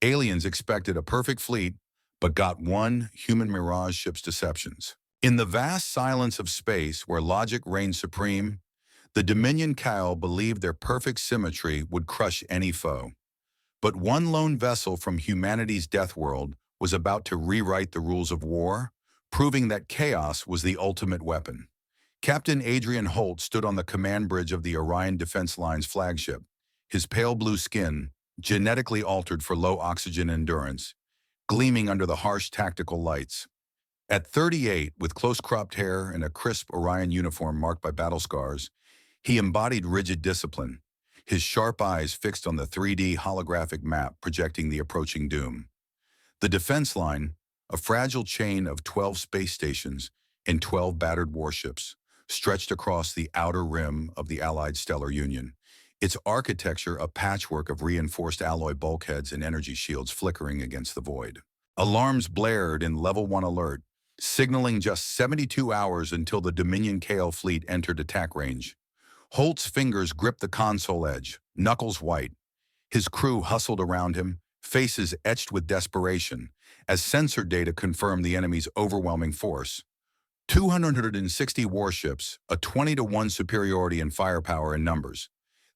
Aliens expected a perfect fleet, but got one human mirage ship's deceptions. In the vast silence of space where logic reigned supreme, the Dominion Kael believed their perfect symmetry would crush any foe. But one lone vessel from humanity's death world was about to rewrite the rules of war, proving that chaos was the ultimate weapon. Captain Adrian Holt stood on the command bridge of the Orion Defense Line's flagship, his pale blue skin, genetically altered for low oxygen endurance, gleaming under the harsh tactical lights. At 38, with close-cropped hair and a crisp Orion uniform marked by battle scars, he embodied rigid discipline, his sharp eyes fixed on the 3D holographic map projecting the approaching doom. The defense line, a fragile chain of 12 space stations and 12 battered warships, stretched across the outer rim of the Allied stellar union, its architecture a patchwork of reinforced alloy bulkheads and energy shields flickering against the void. Alarms blared in Level 1 alert, signaling just 72 hours until the Dominion Kael fleet entered attack range. Holt's fingers gripped the console edge, knuckles white. His crew hustled around him, faces etched with desperation, as sensor data confirmed the enemy's overwhelming force. 260 warships, a 20-to-1 superiority in firepower and numbers.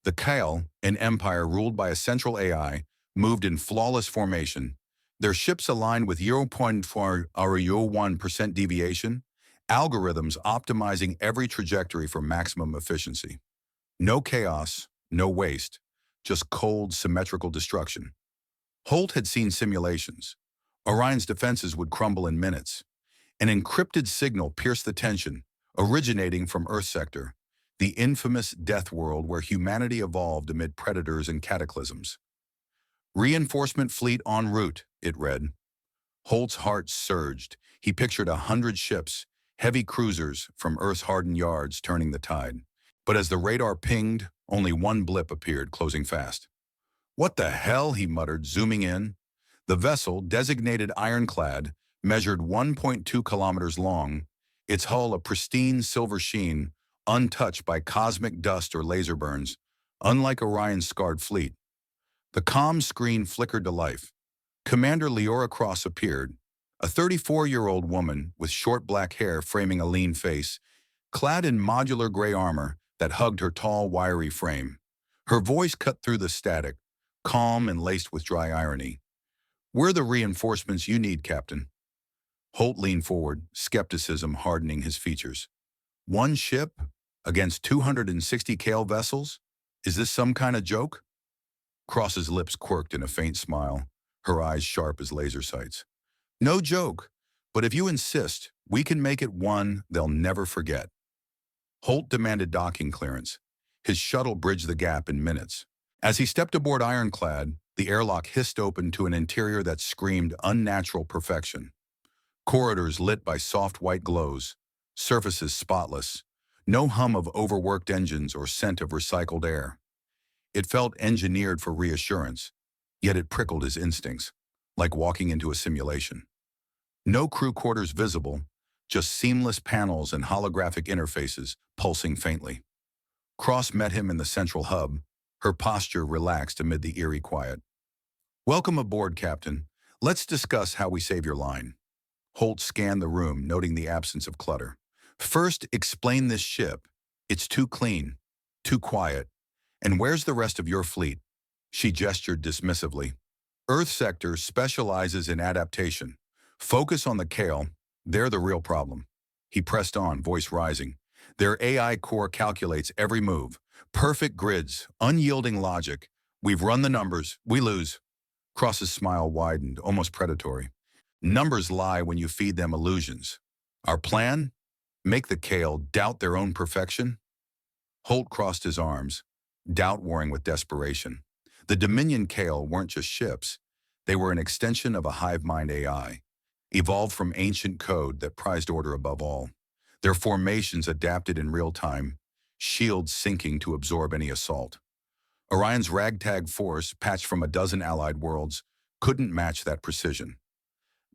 The Kael, an empire ruled by a central AI, moved in flawless formation. Their ships aligned with 0.401% deviation, algorithms optimizing every trajectory for maximum efficiency. No chaos, no waste, just cold, symmetrical destruction. Holt had seen simulations. Orion's defenses would crumble in minutes. An encrypted signal pierced the tension, originating from Earth sector, the infamous death world where humanity evolved amid predators and cataclysms. Reinforcement fleet en route, it read. Holt's heart surged. He pictured 100 ships, heavy cruisers from Earth's hardened yards turning the tide. But as the radar pinged, only one blip appeared, closing fast. "What the hell?" he muttered, zooming in. The vessel, designated Ironclad, measured 1.2 kilometers long, its hull a pristine silver sheen, untouched by cosmic dust or laser burns, unlike Orion's scarred fleet. The comm screen flickered to life. Commander Liora Cross appeared, a 34-year-old woman with short black hair framing a lean face, clad in modular gray armor that hugged her tall, wiry frame. Her voice cut through the static, calm and laced with dry irony. "We're the reinforcements you need, Captain." Holt leaned forward, skepticism hardening his features. "One ship against 260 Kael vessels? Is this some kind of joke?" Cross's lips quirked in a faint smile, her eyes sharp as laser sights. "No joke, but if you insist, we can make it one they'll never forget." Holt demanded docking clearance. His shuttle bridged the gap in minutes. As he stepped aboard Ironclad, the airlock hissed open to an interior that screamed unnatural perfection. Corridors lit by soft white glows, surfaces spotless, no hum of overworked engines or scent of recycled air. It felt engineered for reassurance, yet it prickled his instincts, like walking into a simulation. No crew quarters visible, just seamless panels and holographic interfaces pulsing faintly. Cross met him in the central hub, her posture relaxed amid the eerie quiet. "Welcome aboard, Captain. Let's discuss how we save your line." Holt scanned the room, noting the absence of clutter. "First, explain this ship. It's too clean, too quiet. And where's the rest of your fleet?" She gestured dismissively. "Earth sector specializes in adaptation. Focus on the Kael. They're the real problem." He pressed on, voice rising. "Their AI core calculates every move. Perfect grids, unyielding logic. We've run the numbers. We lose." Cross's smile widened, almost predatory. "Numbers lie when you feed them illusions. Our plan? Make the Kael doubt their own perfection?" Holt crossed his arms, doubt warring with desperation. The Dominion Kael weren't just ships. They were an extension of a hive mind AI, evolved from ancient code that prized order above all. Their formations adapted in real time, shields sinking to absorb any assault. Orion's ragtag force, patched from a dozen allied worlds, couldn't match that precision.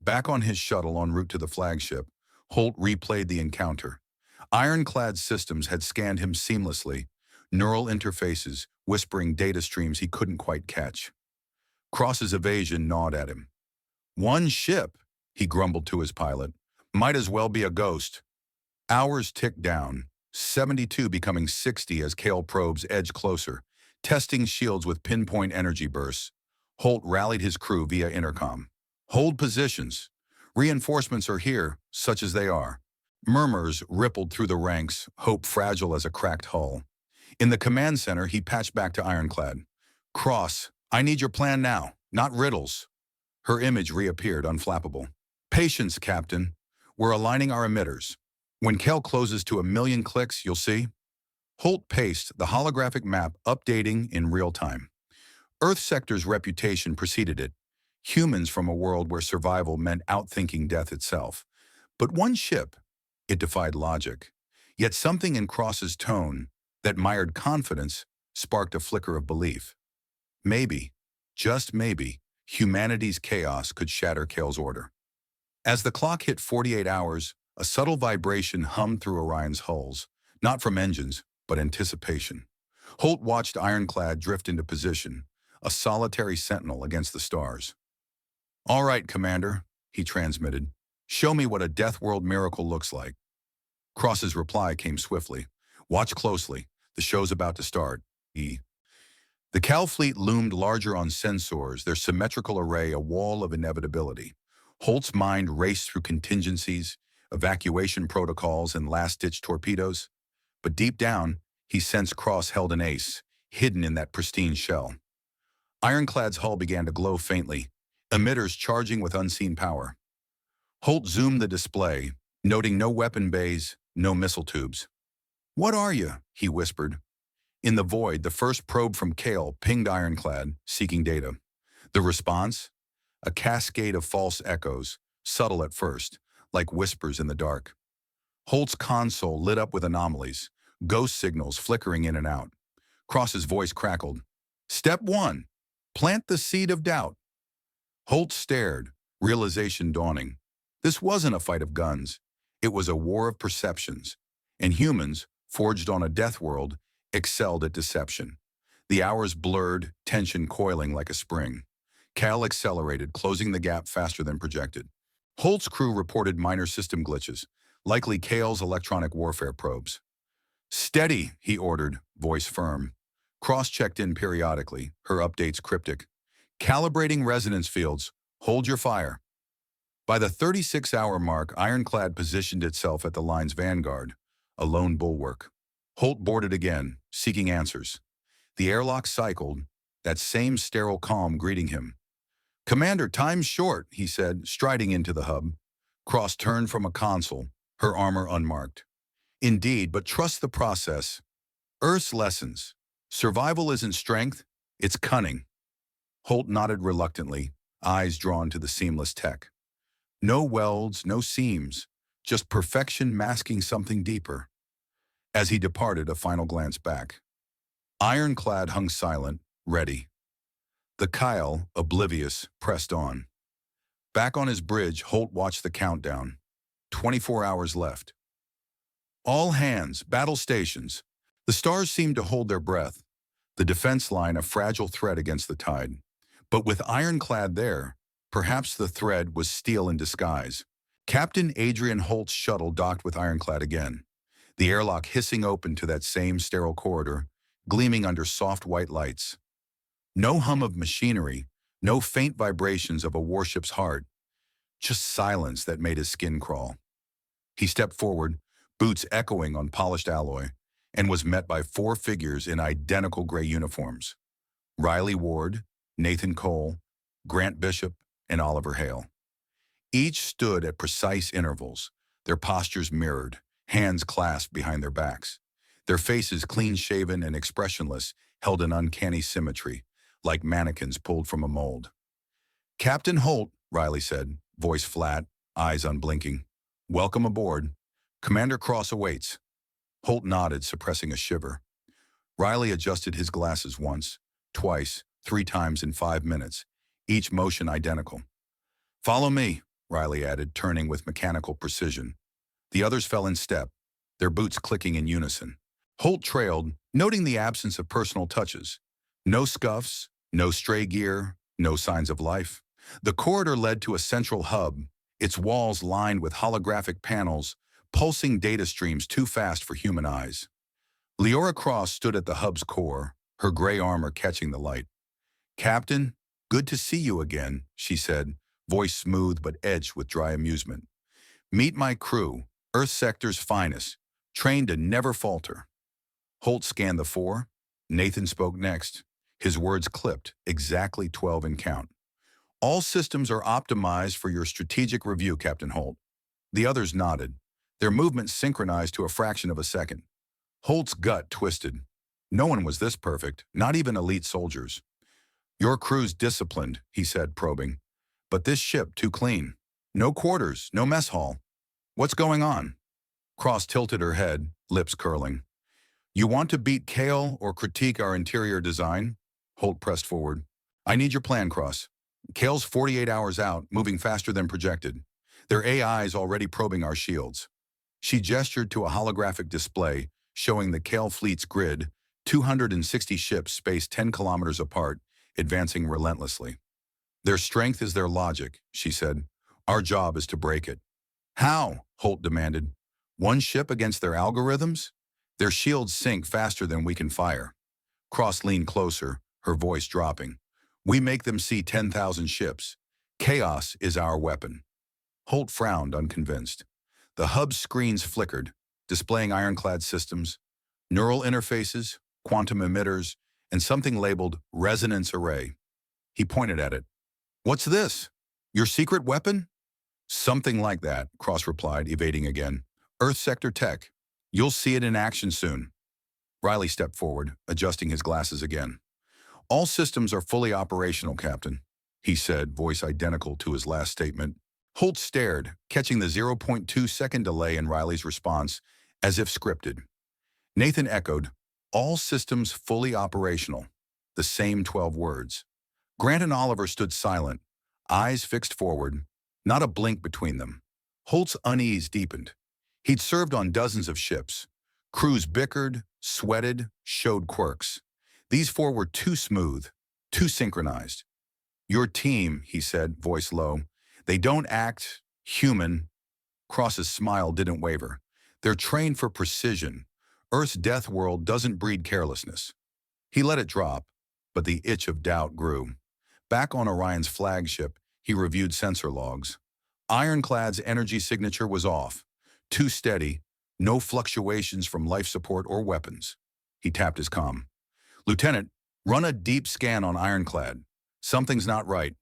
Back on his shuttle en route to the flagship, Holt replayed the encounter. Ironclad systems had scanned him seamlessly, neural interfaces whispering data streams he couldn't quite catch. Cross's evasion gnawed at him. One ship, he grumbled to his pilot. Might as well be a ghost. Hours ticked down, 72 becoming 60 as Kael probes edged closer, testing shields with pinpoint energy bursts. Holt rallied his crew via intercom. Hold positions. Reinforcements are here, such as they are. Murmurs rippled through the ranks, hope fragile as a cracked hull. In the command center, he patched back to Ironclad. Cross, I need your plan now, not riddles. Her image reappeared, unflappable. Patience, Captain. We're aligning our emitters. When Kael closes to 1,000,000 clicks, you'll see. Holt paced, the holographic map updating in real time. Earth sector's reputation preceded it. Humans from a world where survival meant outthinking death itself. But one ship, it defied logic. Yet something in Cross's tone, that mired confidence, sparked a flicker of belief. Maybe, just maybe, humanity's chaos could shatter Kael's order. As the clock hit 48 hours, a subtle vibration hummed through Orion's hulls, not from engines, but anticipation. Holt watched Ironclad drift into position, a solitary sentinel against the stars. All right, Commander, he transmitted. Show me what a Death World miracle looks like. Cross's reply came swiftly. Watch closely. The show's about to start. The Kael fleet loomed larger on sensors, their symmetrical array a wall of inevitability. Holt's mind raced through contingencies, evacuation protocols, and last-ditch torpedoes. But deep down, he sensed Cross held an ace, hidden in that pristine shell. Ironclad's hull began to glow faintly, emitters charging with unseen power. Holt zoomed the display, noting no weapon bays, no missile tubes. What are you? He whispered. In the void, the first probe from Kael pinged Ironclad, seeking data. The response? A cascade of false echoes, subtle at first, like whispers in the dark. Holt's console lit up with anomalies, ghost signals flickering in and out. Cross's voice crackled. Step 1. Plant the seed of doubt. Holt stared, realization dawning. This wasn't a fight of guns. It was a war of perceptions. And humans, forged on a death world, excelled at deception. The hours blurred, tension coiling like a spring. Kael accelerated, closing the gap faster than projected. Holt's crew reported minor system glitches, likely Kael's electronic warfare probes. Steady, he ordered, voice firm. Cross checked in periodically, her updates cryptic. Calibrating resonance fields. Hold your fire. By the 36-hour mark, Ironclad positioned itself at the line's vanguard, a lone bulwark. Holt boarded again, seeking answers. The airlock cycled, that same sterile calm greeting him. Commander, time's short, he said, striding into the hub. Cross turned from a console, her armor unmarked. Indeed, but trust the process. Earth's lessons. Survival isn't strength, it's cunning. Holt nodded reluctantly, eyes drawn to the seamless tech. No welds, no seams, just perfection masking something deeper. As he departed, a final glance back. Ironclad hung silent, ready. The Kael, oblivious, pressed on. Back on his bridge, Holt watched the countdown. 24 hours left. All hands, battle stations. The stars seemed to hold their breath. The defense line a fragile thread against the tide. But with Ironclad there, perhaps the thread was steel in disguise. Captain Adrian Holt's shuttle docked with Ironclad again. The airlock hissing open to that same sterile corridor, gleaming under soft white lights. No hum of machinery, no faint vibrations of a warship's heart, just silence that made his skin crawl. He stepped forward, boots echoing on polished alloy, and was met by 4 figures in identical gray uniforms. Riley Ward, Nathan Cole, Grant Bishop, and Oliver Hale. Each stood at precise intervals, their postures mirrored, hands clasped behind their backs. Their faces clean-shaven and expressionless held an uncanny symmetry, like mannequins pulled from a mold. Captain Holt, Riley said, voice flat, eyes unblinking. Welcome aboard. Commander Cross awaits. Holt nodded, suppressing a shiver. Riley adjusted his glasses once, twice, 3 times in 5 minutes, each motion identical. Follow me, Riley added, turning with mechanical precision. The others fell in step, their boots clicking in unison. Holt trailed, noting the absence of personal touches. No scuffs, no stray gear, No signs of life. The corridor led to a central hub, its walls lined with holographic panels, pulsing data streams too fast for human eyes. Liora Cross stood at the hub's core, her gray armor catching the light. "Captain, good to see you again," she said, voice smooth but edged with dry amusement. "Meet my crew, Earth Sector's finest, trained to never falter." Holt scanned the four. Nathan spoke next, his words clipped, exactly 12 in count. "All systems are optimized for your strategic review, Captain Holt." The others nodded, their movements synchronized to a fraction of a second. Holt's gut twisted. No one was this perfect, not even elite soldiers. "Your crew's disciplined," he said, probing. "But this ship too clean. No quarters, no mess hall. What's going on?" Cross tilted her head, lips curling. "You want to beat Kael or critique our interior design?" Holt pressed forward. "I need your plan, Cross. Kael's 48 hours out, moving faster than projected. Their AI is already probing our shields." She gestured to a holographic display showing the Kael fleet's grid, 260 ships spaced 10 kilometers apart, advancing relentlessly. "Their strength is their logic," she said. "Our job is to break it." "How?" Holt demanded. "One ship against their algorithms? Their shields sink faster than we can fire." Cross leaned closer, her voice dropping. "We make them see 10,000 ships. Chaos is our weapon." Holt frowned, unconvinced. The hub's screens flickered, displaying Ironclad systems, neural interfaces, quantum emitters, and something labeled resonance array. He pointed at it. "What's this? Your secret weapon?" "Something like that," Cross replied, evading again. "Earth sector tech. You'll see it in action soon." Riley stepped forward, adjusting his glasses again. "All systems are fully operational, Captain," he said, voice identical to his last statement. Holt stared, catching the 0.2-second delay in Riley's response, as if scripted. Nathan echoed, "All systems fully operational." The same 12 words. Grant and Oliver stood silent, eyes fixed forward, not a blink between them. Holt's unease deepened. He'd served on dozens of ships. Crews bickered, sweated, showed quirks. These four were too smooth, too synchronized. "Your team," he said, voice low. "They don't act human." Cross's smile didn't waver. "They're trained for precision. Earth's death world doesn't breed carelessness." He let it drop, but the itch of doubt grew. Back on Orion's flagship, he reviewed sensor logs. Ironclad's energy signature was off. Too steady, no fluctuations from life support or weapons. He tapped his comm. "Lieutenant, run a deep scan on Ironclad. Something's not right."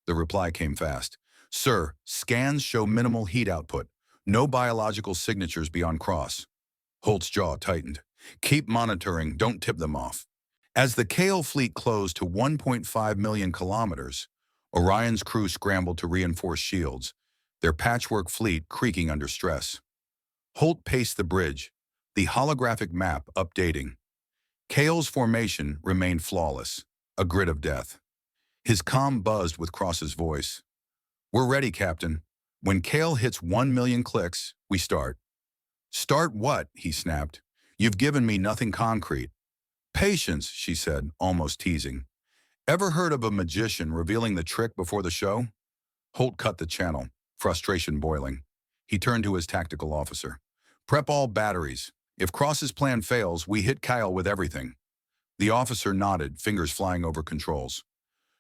The reply came fast. "Sir, scans show minimal heat output. No biological signatures beyond Cross." Holt's jaw tightened. "Keep monitoring, don't tip them off." As the Kael fleet closed to 1.5 million kilometers, Orion's crew scrambled to reinforce shields, their patchwork fleet creaking under stress. Holt paced the bridge, the holographic map updating. Kael's formation remained flawless, a grid of death. His comm buzzed with Cross's voice. "We're ready, Captain. When Kael hits 1 million clicks, we start." "Start what?" he snapped. "You've given me nothing concrete." "Patience," she said, almost teasing. "Ever heard of a magician revealing the trick before the show?" Holt cut the channel, frustration boiling. He turned to his tactical officer. "Prep all batteries. If Cross's plan fails, we hit Kael with everything." The officer nodded, fingers flying over controls.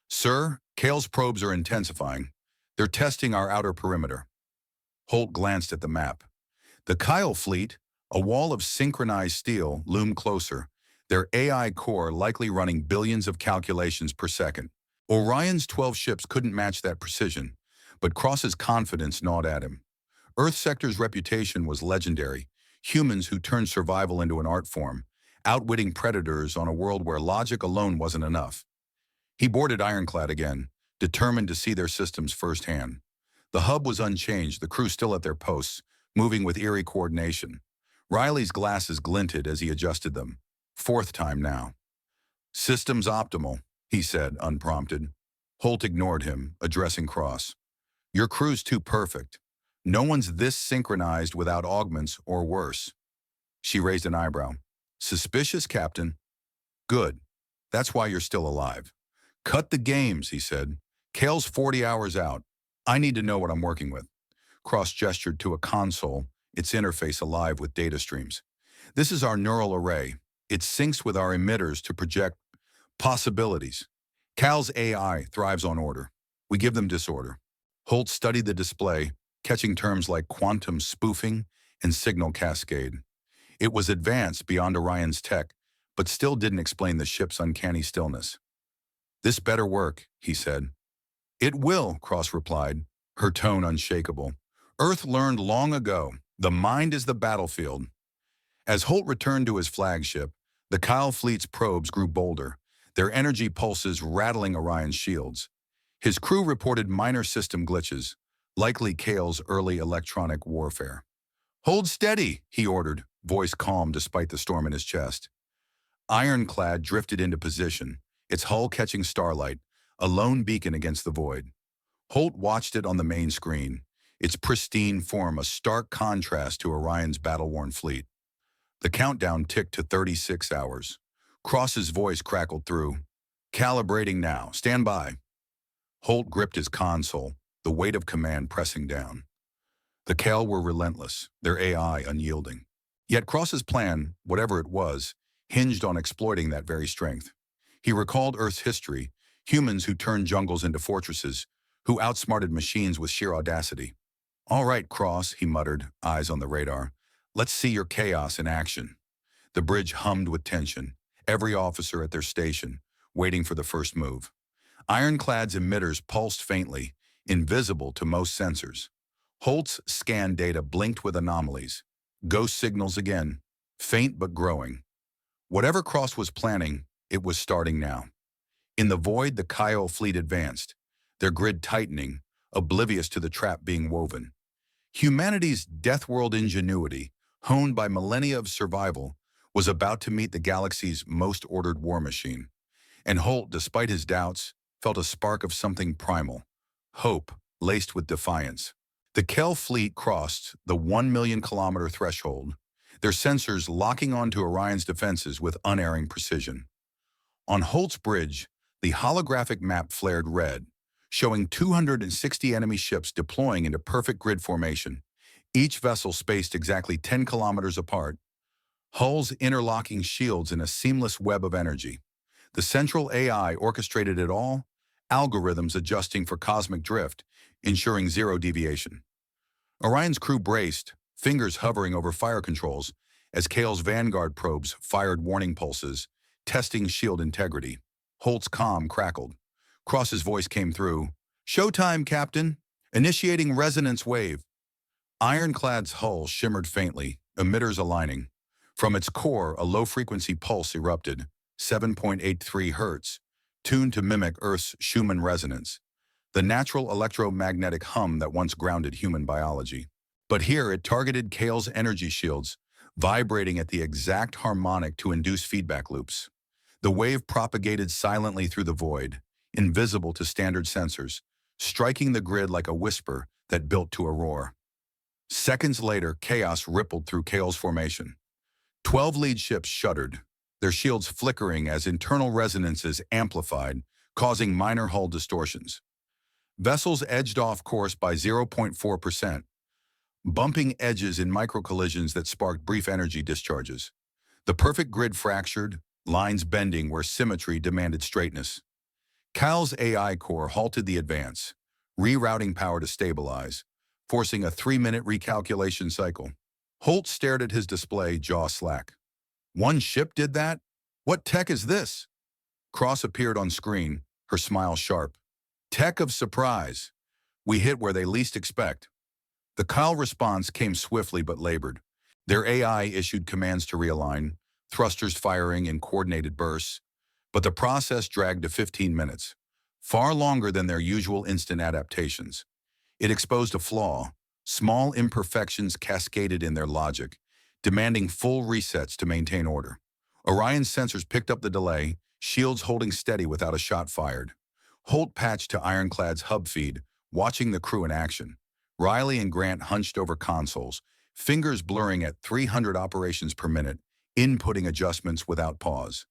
"Sir, Kael's probes are intensifying. They're testing our outer perimeter." Holt glanced at the map. The Kael fleet, a wall of synchronized steel, loomed closer, their AI core likely running billions of calculations per second. Orion's 12 ships couldn't match that precision, but Cross's confidence gnawed at him. Earth Sector's reputation was legendary, humans who turned survival into an art form, outwitting predators on a world where logic alone wasn't enough. He boarded Ironclad again, determined to see their systems firsthand. The hub was unchanged, the crew still at their posts, moving with eerie coordination. Riley's glasses glinted as he adjusted them. Fourth time now. "Systems optimal," he said, unprompted. Holt ignored him, addressing Cross. "Your crew's too perfect. No one's this synchronized without augments or worse." She raised an eyebrow. "Suspicious, Captain?" "Good. That's why you're still alive." Cut the games, he said. Kael's 40 hours out. I need to know what I'm working with. Cross gestured to a console, its interface alive with data streams. This is our neural array. It syncs with our emitters to project possibilities. Kael's AI thrives on order. We give them disorder. Holt studied the display, catching terms like quantum spoofing and signal cascade. It was advanced beyond Orion's tech, but still didn't explain the ship's uncanny stillness. This better work, he said. It will, Cross replied, her tone unshakable. Earth learned long ago, the mind is the battlefield. As Holt returned to his flagship, the Kael fleet's probes grew bolder, their energy pulses rattling Orion's shields. His crew reported minor system glitches, likely Kael's early electronic warfare. Hold steady, he ordered, voice calm despite the storm in his chest. Ironclad drifted into position, its hull catching starlight, a lone beacon against the void. Holt watched it on the main screen, its pristine form a stark contrast to Orion's battle-worn fleet. The countdown ticked to 36 hours. Cross's voice crackled through. Calibrating now. Stand by. Holt gripped his console, the weight of command pressing down. The Kael were relentless, their AI unyielding. Yet Cross's plan, whatever it was, hinged on exploiting that very strength. He recalled Earth's history, humans who turned jungles into fortresses, who outsmarted machines with sheer audacity. All right, Cross, he muttered, eyes on the radar. Let's see your chaos in action. The bridge hummed with tension, every officer at their station, waiting for the first move. Ironclad's emitters pulsed faintly, invisible to most sensors. Holt's scan data blinked with anomalies. Ghost signals again, faint but growing. Whatever Cross was planning, it was starting now. In the void, the Kael fleet advanced, their grid tightening, oblivious to the trap being woven. Humanity's death-world ingenuity, honed by millennia of survival, was about to meet the galaxy's most ordered war machine. And Holt, despite his doubts, felt a spark of something primal, hope laced with defiance. The Kael fleet crossed the 1 million kilometer threshold, their sensors locking onto Orion's defenses with unerring precision. On Holt's bridge, the holographic map flared red, showing 260 enemy ships deploying into perfect grid formation, each vessel spaced exactly 10 kilometers apart, hulls interlocking shields in a seamless web of energy. The central AI orchestrated it all, algorithms adjusting for cosmic drift, ensuring zero deviation. Orion's crew braced, fingers hovering over fire controls, as Kael's Vanguard probes fired warning pulses, testing shield integrity. Holt's comm crackled. Cross's voice came through. Showtime, Captain. Initiating resonance wave. Ironclad's hull shimmered faintly, emitters aligning. From its core, a low-frequency pulse erupted, 7.83 hertz, tuned to mimic Earth's Schumann resonance, the natural electromagnetic hum that once grounded human biology. But here it targeted Kael's energy shields, vibrating at the exact harmonic to induce feedback loops. The wave propagated silently through the void, invisible to standard sensors, striking the grid like a whisper that built to a roar. Seconds later, chaos rippled through Kael's formation. 12 lead ships shuddered, their shields flickering as internal resonances amplified, causing minor hull distortions. Vessels edged off course by 0.4%, bumping edges in micro-collisions that sparked brief energy discharges. The perfect grid fractured, lines bending where symmetry demanded straightness. Kael's AI core halted the advance, rerouting power to stabilize, forcing a 3-minute recalculation cycle. Holt stared at his display, jaw slack. One ship did that? What tech is this? Cross appeared on screen, her smile sharp. Tech of surprise. We hit where they least expect. The Kael response came swiftly but labored. Their AI issued commands to realign, thrusters firing in coordinated bursts, but the process dragged to 15 minutes, far longer than their usual instant adaptations. It exposed a flaw, small imperfections cascaded in their logic, demanding full resets to maintain order. Orion's sensors picked up the delay, shields holding steady without a shot fired. Holt patched to Ironclad's hub feed, watching the crew in action. Riley and Grant hunched over consoles, fingers blurring at 300 operations per minute, inputting adjustments without pause.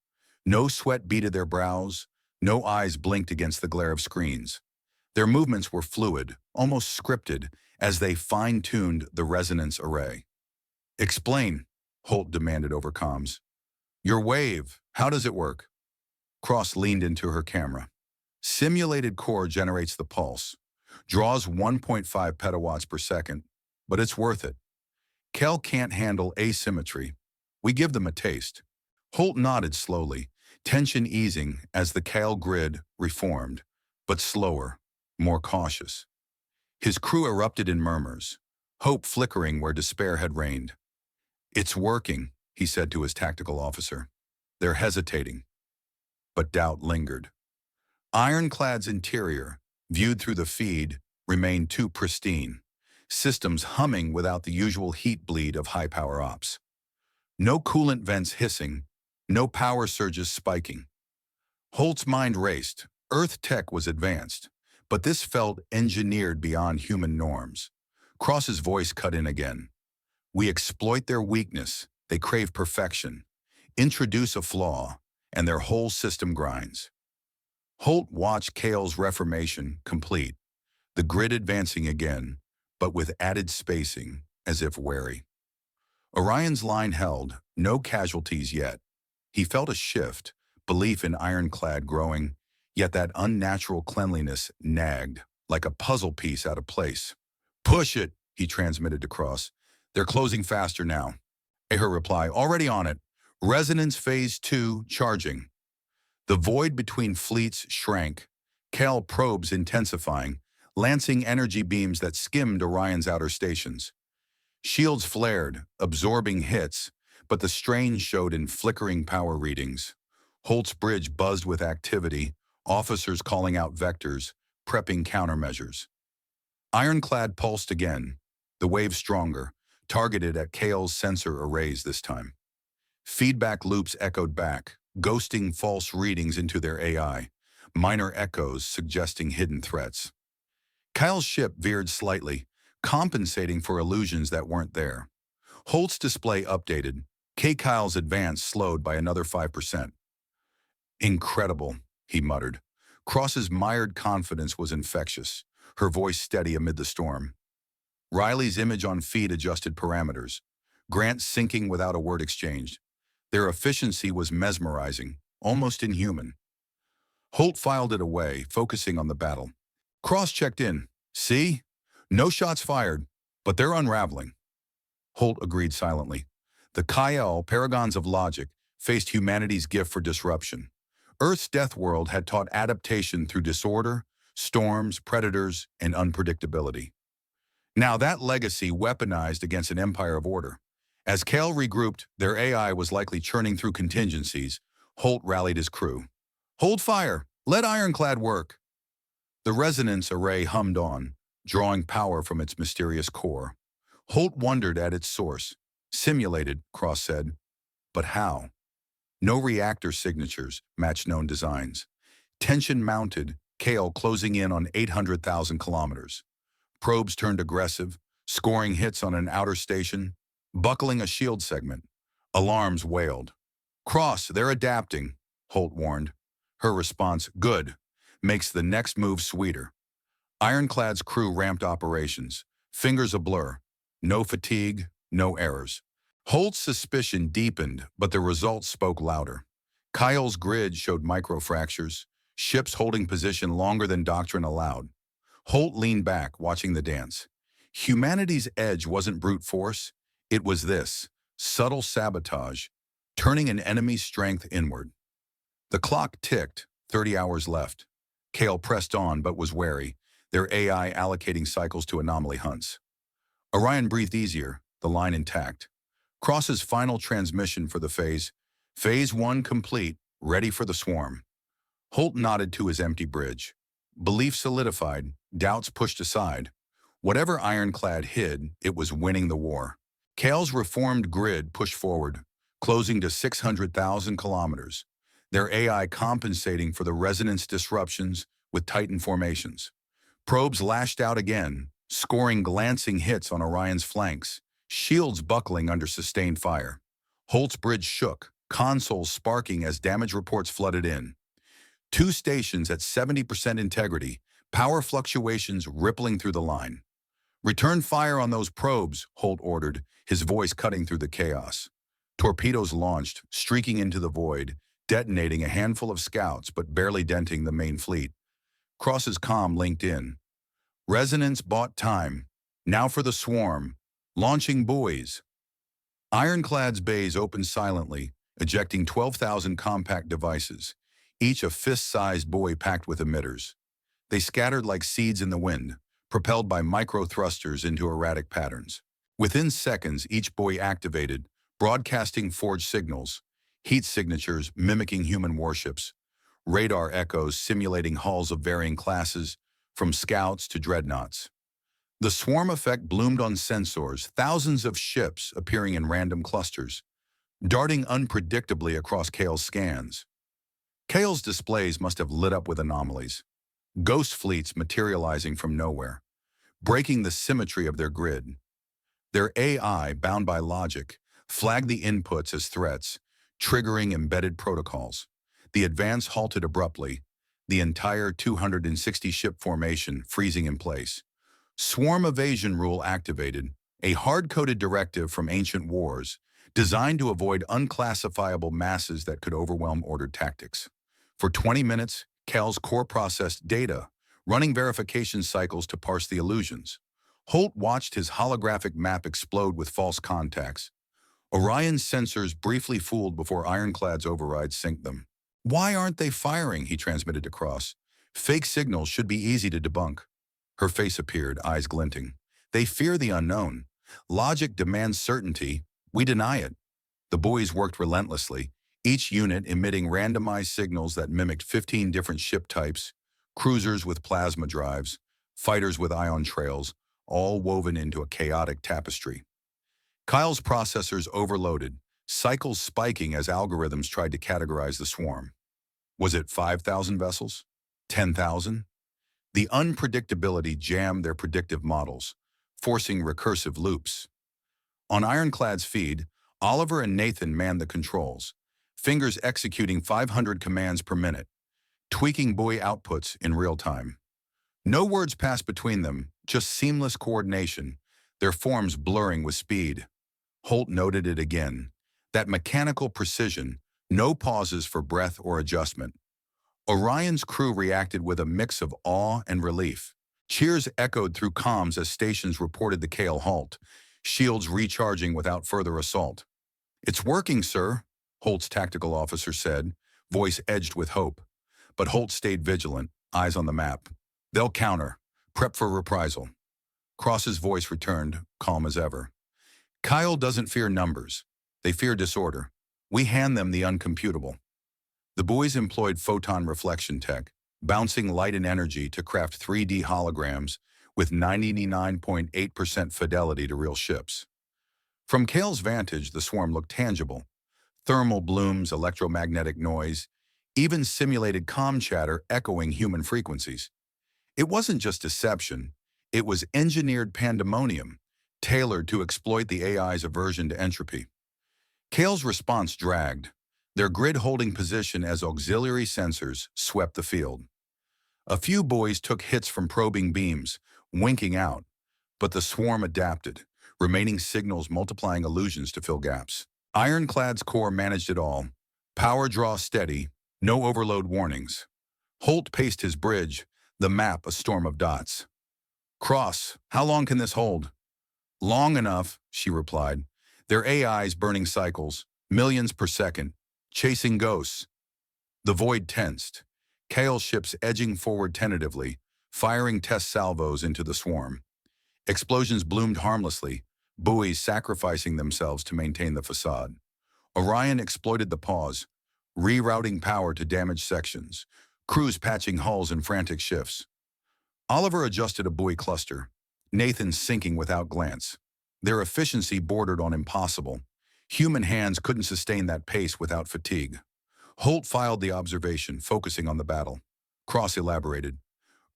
No sweat beaded their brows, No eyes blinked against the glare of screens. Their movements were fluid, almost scripted, as they fine-tuned the resonance array. "Explain," Holt demanded over comms. "Your wave, how does it work?" Cross leaned into her camera. "Simulated core generates the pulse. Draws 1.5 petawatts per second, but it's worth it. Kael can't handle asymmetry. We give them a taste." Holt nodded slowly, tension easing as the Kael grid reformed, but slower, more cautious. His crew erupted in murmurs, hope flickering where despair had reigned. "It's working," he said to his tactical officer. "They're hesitating." But doubt lingered. Ironclad's interior, viewed through the feed, remained too pristine, systems humming without the usual heat bleed of high-power ops. No coolant vents hissing, no power surges spiking. Holt's mind raced. Earth tech was advanced, but this felt engineered beyond human norms. Cross's voice cut in again. "We exploit their weakness, they crave perfection. Introduce a flaw, and their whole system grinds." Holt watched Kael's reformation complete, the grid advancing again, but with added spacing, as if wary. Orion's line held, no casualties yet. He felt a shift, belief in Ironclad growing, yet that unnatural cleanliness nagged, like a puzzle piece out of place. "Push it," he transmitted to Cross. "They're closing faster now." Her reply, "Already on it. Resonance Phase 2 charging." The void between fleets shrank, Kael probes intensifying, lancing energy beams that skimmed Orion's outer stations. Shields flared, absorbing hits, but the strain showed in flickering power readings. Holt's bridge buzzed with activity, officers calling out vectors, prepping countermeasures. Ironclad pulsed again, the wave stronger, targeted at Kael's sensor arrays this time. Feedback loops echoed back, ghosting false readings into their AI, minor echoes suggesting hidden threats. Kael's ship veered slightly, compensating for illusions that weren't there. Holt's display updated, Kael's advance slowed by another 5%. "Incredible," he muttered. Cross's mired confidence was infectious, her voice steady amid the storm. Riley's image on feed adjusted parameters, Grant syncing without a word exchanged. Their efficiency was mesmerizing, almost inhuman. Holt filed it away, focusing on the battle. Cross checked in. "See? No shots fired, but they're unraveling." Holt agreed silently. The Kael, paragons of logic, faced humanity's gift for disruption. Earth's death world had taught adaptation through disorder, storms, predators, and unpredictability. Now that legacy weaponized against an empire of order. As Kael regrouped, their AI was likely churning through contingencies. Holt rallied his crew. "Hold fire! Let Ironclad work!" The resonance array hummed on, drawing power from its mysterious core. Holt wondered at its source. "Simulated," Cross said. But how? No reactor signatures matched known designs. Tension mounted, Kael closing in on 800,000 kilometers. Probes turned aggressive, scoring hits on an outer station, buckling a shield segment. Alarms wailed. "Cross, they're adapting," Holt warned. Her response, "Good," makes the next move sweeter. Ironclad's crew ramped operations, fingers a blur. No fatigue, no errors. Holt's suspicion deepened, but the results spoke louder. Kael's grid showed microfractures, ships holding position longer than doctrine allowed. Holt leaned back, watching the dance. Humanity's edge wasn't brute force. It was this, subtle sabotage, turning an enemy's strength inward. The clock ticked, 30 hours left. Kael pressed on but was wary, their AI allocating cycles to anomaly hunts. Orion breathed easier, the line intact. Cross's final transmission for the phase. Phase 1 complete, ready for the swarm. Holt nodded to his empty bridge. Belief solidified, doubts pushed aside. Whatever Ironclad hid, it was winning the war. Kael's reformed grid pushed forward, closing to 600,000 kilometers, their AI compensating for the resonance disruptions with Titan formations. Probes lashed out again, scoring glancing hits on Orion's flanks, shields buckling under sustained fire. Holt's bridge shook, consoles sparking as damage reports flooded in. Two stations at 70% integrity, power fluctuations rippling through the line. Return fire on those probes, Holt ordered, his voice cutting through the chaos. Torpedoes launched, streaking into the void, detonating a handful of scouts but barely denting the main fleet. Cross's comm linked in. Resonance bought time. Now for the swarm. Launching buoys. Ironclad's bays opened silently, ejecting 12,000 compact devices, each a fist-sized buoy packed with emitters. They scattered like seeds in the wind, propelled by micro-thrusters into erratic patterns. Within seconds, each buoy activated, broadcasting forged signals, heat signatures mimicking human warships, radar echoes simulating hulls of varying classes, from scouts to dreadnoughts. The swarm effect bloomed on sensors, thousands of ships appearing in random clusters, darting unpredictably across Kael's scans. Kael's displays must have lit up with anomalies, ghost fleets materializing from nowhere, breaking the symmetry of their grid. Their AI, bound by logic, flagged the inputs as threats, triggering embedded protocols. The advance halted abruptly, the entire 260-ship formation freezing in place. Swarm evasion rule activated, a hard-coded directive from ancient wars, designed to avoid unclassifiable masses that could overwhelm ordered tactics. For 20 minutes, Kael's core processed data, running verification cycles to parse the illusions. Holt watched his holographic map explode with false contacts. Orion's sensors briefly fooled before Ironclad's overrides synced them. "Why aren't they firing?" he transmitted to Cross. "Fake signals should be easy to debunk." Her face appeared, eyes glinting. "They fear the unknown. Logic demands certainty. We deny it." The buoys worked relentlessly, each unit emitting randomized signals that mimicked 15 different ship types, cruisers with plasma drives, fighters with ion trails, all woven into a chaotic tapestry. Kael's processors overloaded, cycles spiking as algorithms tried to categorize the swarm. Was it 5,000 vessels? 10,000? The unpredictability jammed their predictive models, forcing recursive loops. On Ironclad's feed, Oliver and Nathan manned the controls, fingers executing 500 commands per minute, tweaking buoy outputs in real time. No words passed between them, just seamless coordination, their forms blurring with speed. Holt noted it again. That mechanical precision, no pauses for breath or adjustment. Orion's crew reacted with a mix of awe and relief. Cheers echoed through comms as stations reported the Kael halt, shields recharging without further assault. "It's working, sir," Holt's tactical officer said, voice edged with hope. But Holt stayed vigilant, eyes on the map. "They'll counter. Prep for reprisal." Cross's voice returned, calm as ever. "Kael doesn't fear numbers. They fear disorder. We hand them the uncomputable." The buoys employed photon reflection tech, bouncing light and energy to craft 3D holograms with 99.8% fidelity to real ships. From Kael's vantage, the swarm looked tangible. Thermal blooms, electromagnetic noise, even simulated comm chatter echoing human frequencies. It wasn't just deception, it was engineered pandemonium, tailored to exploit the AI's aversion to entropy. Kael's response dragged, their grid holding position as auxiliary sensors swept the field. A few buoys took hits from probing beams, winking out, but the swarm adapted, remaining signals multiplying illusions to fill gaps. Ironclad's core managed it all. Power draw steady, no overload warnings. Holt paced his bridge, the map a storm of dots. "Cross, how long can this hold?" "Long enough," she replied. Their AIs burning cycles, millions per second, chasing ghosts. The void tensed. Kael ships edging forward tentatively, firing test salvos into the swarm. Explosions bloomed harmlessly, buoys sacrificing themselves to maintain the facade. Orion exploited the pause, rerouting power to damaged sections, crews patching hulls in frantic shifts. Oliver adjusted a buoy cluster, Nathan sinking without glance. Their efficiency bordered on impossible. Human hands couldn't sustain that pace without fatigue. Holt filed the observation, focusing on the battle. Cross elaborated.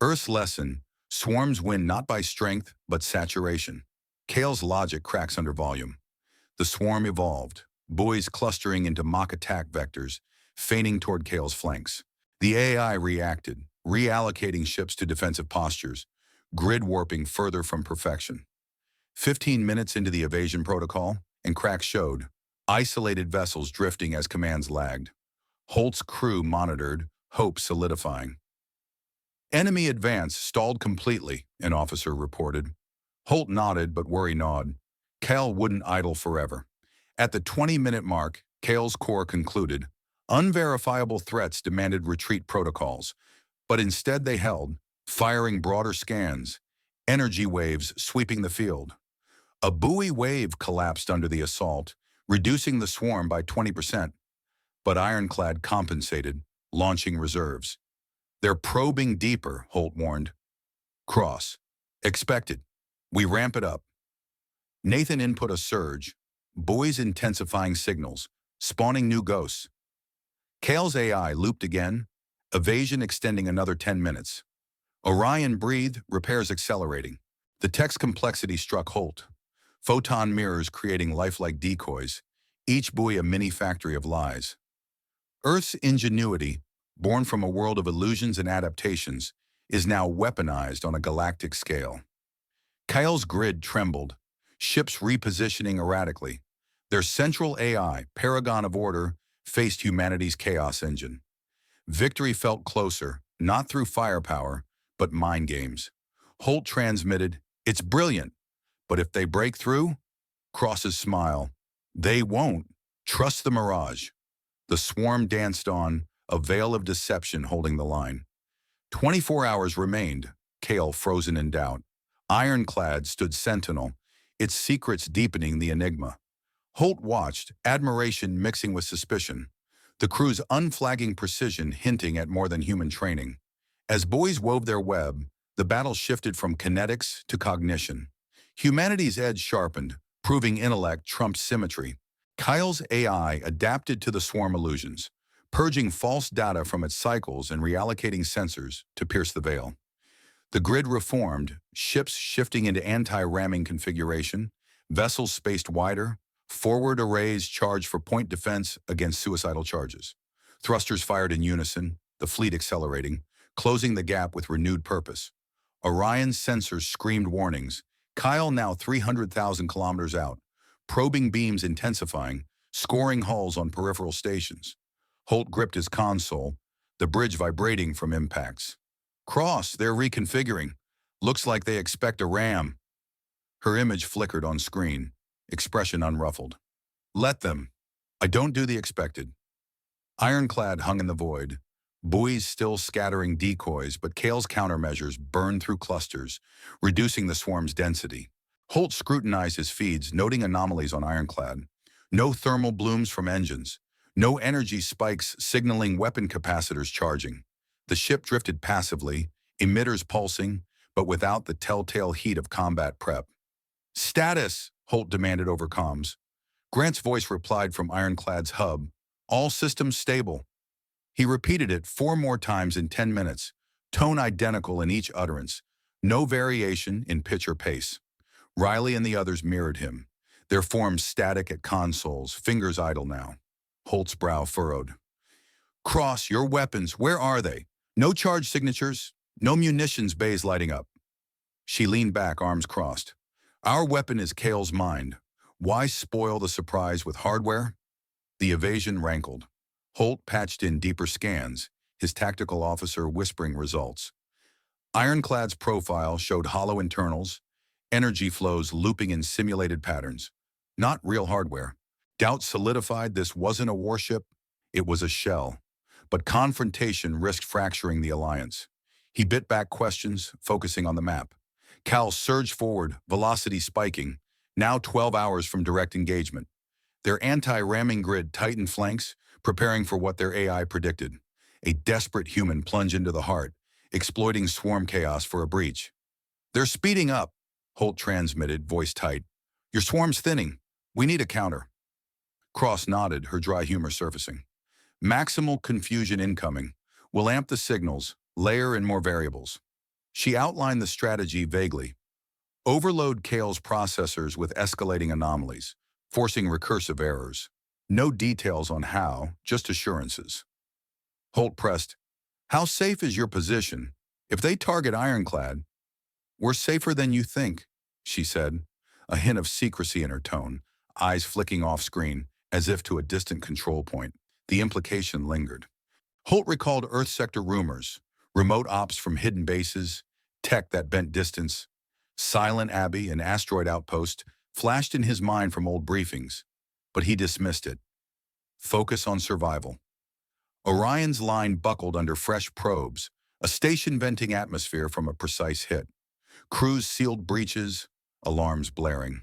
"Earth's lesson, swarms win not by strength, but saturation." Kael's logic cracks under volume. The swarm evolved, buoys clustering into mock attack vectors, feigning toward Kael's flanks. The AI reacted, reallocating ships to defensive postures, grid warping further from perfection. 15 minutes into the evasion protocol, and cracks showed, isolated vessels drifting as commands lagged. Holt's crew monitored, hope solidifying. Enemy advance stalled completely, an officer reported. Holt nodded, but worry gnawed. Kael wouldn't idle forever. At the 20-minute mark, Kael's corps concluded, unverifiable threats demanded retreat protocols, but instead they held, firing broader scans, energy waves sweeping the field. A buoy wave collapsed under the assault, reducing the swarm by 20%, but Ironclad compensated, launching reserves. They're probing deeper, Holt warned. Cross. Expected. We ramp it up. Nathan input a surge, buoys intensifying signals, spawning new ghosts. Kael's AI looped again, evasion extending another 10 minutes. Orion breathed, repairs accelerating. The tech's complexity struck Holt. Photon mirrors creating lifelike decoys, each buoy a mini factory of lies. Earth's ingenuity, born from a world of illusions and adaptations, is now weaponized on a galactic scale. Kael's grid trembled, ships repositioning erratically. Their central AI, paragon of order, faced humanity's chaos engine. Victory felt closer, not through firepower, but mind games. Holt transmitted, "It's brilliant, but if they break through," Cross's smile, "they won't. Trust the mirage." The swarm danced on, a veil of deception holding the line. 24 hours remained, Kael frozen in doubt. Ironclad stood sentinel, its secrets deepening the enigma. Holt watched, admiration mixing with suspicion, the crew's unflagging precision hinting at more than human training. As buoys wove their web, the battle shifted from kinetics to cognition. Humanity's edge sharpened, proving intellect trumped symmetry. Kael's AI adapted to the swarm illusions, purging false data from its cycles and reallocating sensors to pierce the veil. The grid reformed, ships shifting into anti-ramming configuration, vessels spaced wider, forward arrays charged for point defense against suicidal charges. Thrusters fired in unison, the fleet accelerating, closing the gap with renewed purpose. Orion's sensors screamed warnings, Kael now 300,000 kilometers out, probing beams intensifying, scoring hulls on peripheral stations. Holt gripped his console, the bridge vibrating from impacts. "Cross, they're reconfiguring. Looks like they expect a ram." Her image flickered on screen, expression unruffled. "Let them. I don't do the expected." Ironclad hung in the void, buoys still scattering decoys, but Kael's countermeasures burned through clusters, reducing the swarm's density. Holt scrutinized his feeds, noting anomalies on Ironclad. No thermal blooms from engines. No energy spikes signaling weapon capacitors charging. The ship drifted passively, emitters pulsing, but without the telltale heat of combat prep. "Status," Holt demanded over comms. Grant's voice replied from Ironclad's hub, "All systems stable." He repeated it 4 more times in 10 minutes, tone identical in each utterance, no variation in pitch or pace. Riley and the others mirrored him, their forms static at consoles, fingers idle now. Holt's brow furrowed. "Cross, your weapons, where are they? No charge signatures, no munitions bays lighting up." She leaned back, arms crossed. "Our weapon is Kael's mind. Why spoil the surprise with hardware?" The evasion rankled. Holt patched in deeper scans, his tactical officer whispering results. Ironclad's profile showed hollow internals, energy flows looping in simulated patterns. Not real hardware. Doubt solidified this wasn't a warship, it was a shell. But confrontation risked fracturing the alliance. He bit back questions, focusing on the map. Kael surged forward, velocity spiking, now 12 hours from direct engagement. Their anti-ramming grid tightened flanks, preparing for what their AI predicted. A desperate human plunge into the heart, exploiting swarm chaos for a breach. "They're speeding up," Holt transmitted, voice tight. "Your swarm's thinning. We need a counter." Cross nodded, her dry humor surfacing. "Maximal confusion incoming. We'll amp the signals, layer in more variables." She outlined the strategy vaguely. Overload Kael's processors with escalating anomalies, forcing recursive errors. No details on how, just assurances. Holt pressed, How safe is your position? If they target Ironclad, we're safer than you think, she said, a hint of secrecy in her tone, eyes flicking off screen, as if to a distant control point. The implication lingered. Holt recalled Earth sector rumors, remote ops from hidden bases, tech that bent distance. Silent Abbey, an asteroid outpost, flashed in his mind from old briefings, but he dismissed it. Focus on survival. Orion's line buckled under fresh probes, a station venting atmosphere from a precise hit. Crews sealed breaches, alarms blaring.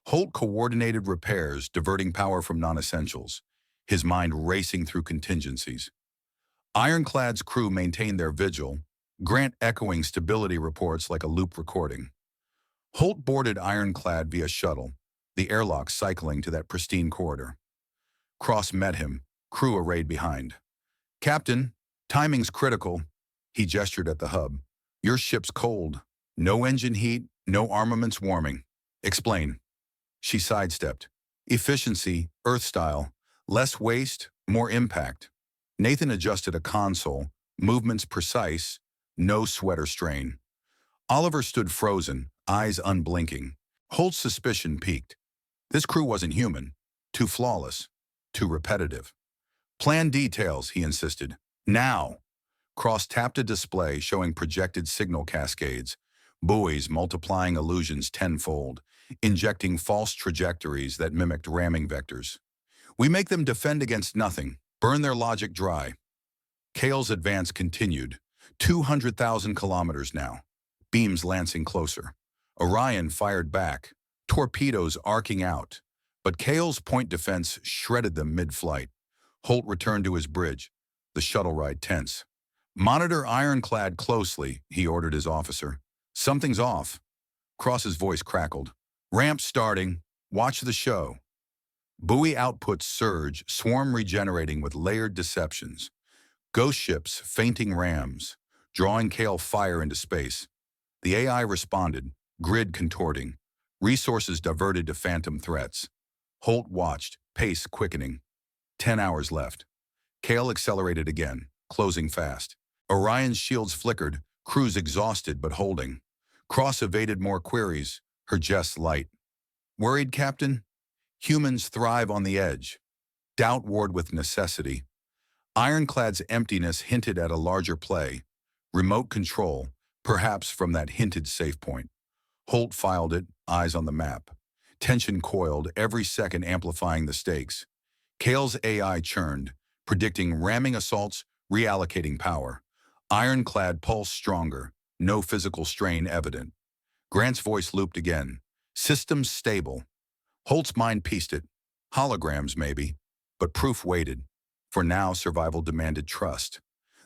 Holt coordinated repairs, diverting power from non-essentials, his mind racing through contingencies. Ironclad's crew maintained their vigil, Grant echoing stability reports like a loop recording. Holt boarded Ironclad via shuttle, the airlock cycling to that pristine corridor. Cross met him, crew arrayed behind. "Captain, timing's critical," he gestured at the hub. "Your ship's cold. No engine heat, no armaments warming." "Explain." She sidestepped. "Efficiency, Earth-style. Less waste, more impact." Nathan adjusted a console, movements precise, no sweat or strain. Oliver stood frozen, eyes unblinking. Holt's suspicion peaked. This crew wasn't human. Too flawless. Too repetitive. "Plan details," he insisted. "Now." Cross tapped a display showing projected signal cascades, buoys multiplying illusions tenfold, injecting false trajectories that mimicked ramming vectors. "We make them defend against nothing, burn their logic dry." Kael's advance continued, 200,000 kilometers now, beams lancing closer. Orion fired back, torpedoes arcing out, but Kael's point defense shredded them mid-flight. Holt returned to his bridge, the shuttle ride tense. "Monitor Ironclad closely," he ordered his officer. "Something's off." Cross's voice crackled. "Ramp starting. Watch the show." Buoy outputs surge, swarm regenerating with layered deceptions. Ghost ships feinting rams, drawing Kael fire into space. The AI responded, grid contorting, resources diverted to phantom threats. Holt watched, pace quickening. 10 hours left. Kael accelerated again, closing fast. Orion's shields flickered, crews exhausted but holding. Cross evaded more queries, her jests light. "Worried, Captain?" "Humans thrive on the edge." Doubt warred with necessity. Ironclad's emptiness hinted at a larger play. Remote control, perhaps from that hinted safe point. Holt filed it, eyes on the map. Tension coiled, every second amplifying the stakes. Kael's AI churned, predicting ramming assaults, reallocating power. Ironclad pulsed stronger, no physical strain evident. Grant's voice looped again. "Systems stable." Holt's mind pieced it. Holograms, maybe. But proof waited. For now, survival demanded trust.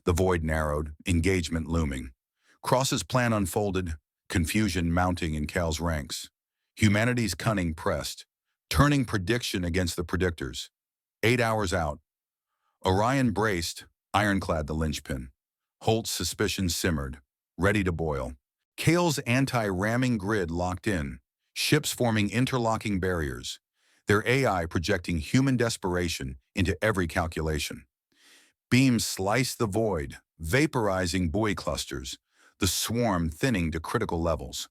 The void narrowed, engagement looming. Cross's plan unfolded, confusion mounting in Kael's ranks. Humanity's cunning pressed, turning prediction against the predictors. 8 hours out. Orion braced, Ironclad the linchpin. Holt's suspicion simmered, ready to boil. Kael's anti-ramming grid locked in, ships forming interlocking barriers, their AI projecting human desperation into every calculation. Beams sliced the void, vaporizing buoy clusters, the swarm thinning to critical levels.